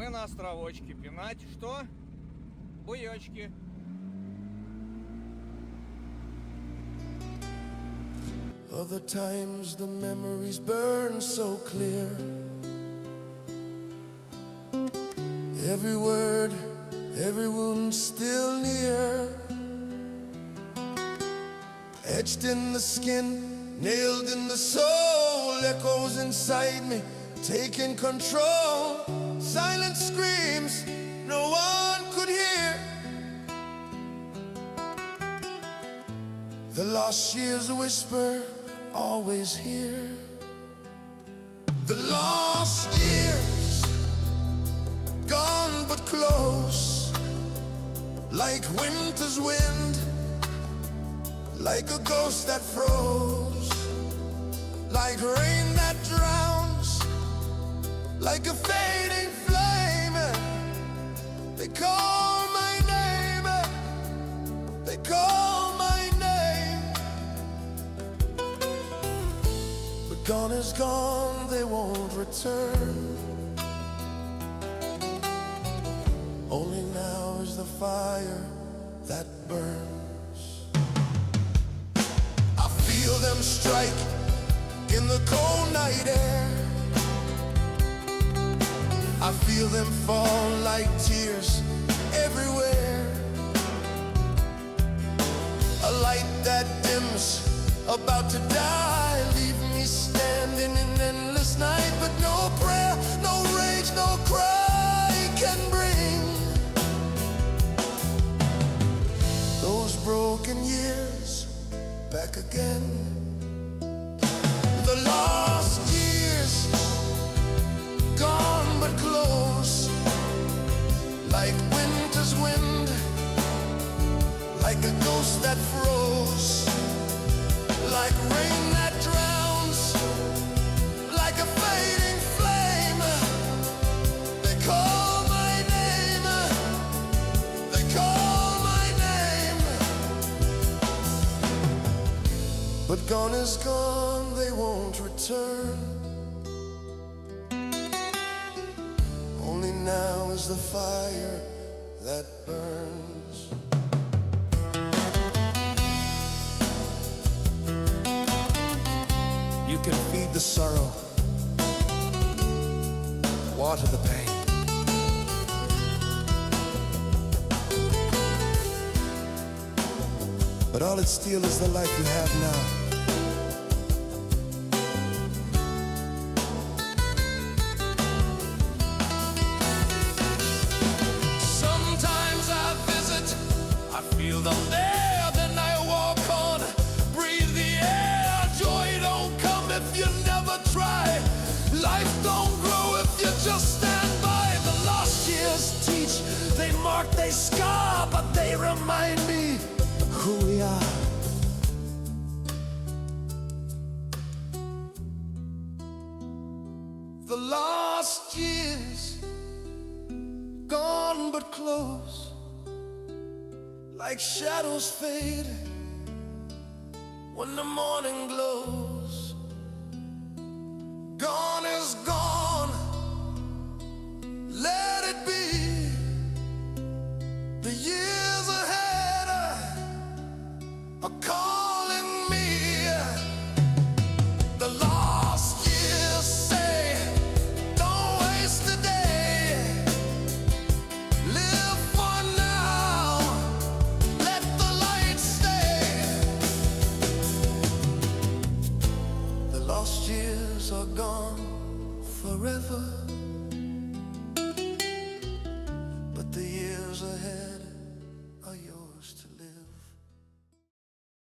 Мы на островочке пинать. Что? Буечки. Other times the memories burn so clear. Every word, every wound still near. Etched in the skin, nailed in the soul. Echoes inside me, taking control. Silent screams no one could hear. The lost years whisper, always here. The lost years, gone but close. Like winter's wind, like a ghost that froze. Like rain that drowns, like a fading flame. They call my name, they call my name. But gone is gone, they won't return. Only now is the fire that burns. I feel them strike in the cold night air. I feel them fall like tears everywhere. A light that dims, about to die, leave me standing in endless night. But no prayer, no rage, no cry can bring those broken years back again. The lost years, gone but close. Like winter's wind, like a ghost that froze. Like rain that drowns, like a fading flame. They call my name, they call my name. But gone is gone, they won't return. Only now is the fire that burns. You can feed the sorrow, water the pain. But all it steals is the life you have now. Feel them there, then I walk on, breathe the air. Joy don't come if you never try. Life don't grow if you just stand by. The lost years teach, they mark, they scar, but they remind me who we are. The lost years, gone but close. Like shadows fade when the morning glows. Gone is gone, let it be. The years ahead are calling me. The lost years say, don't waste a day. Live for now, let the light stay. The lost years are gone forever.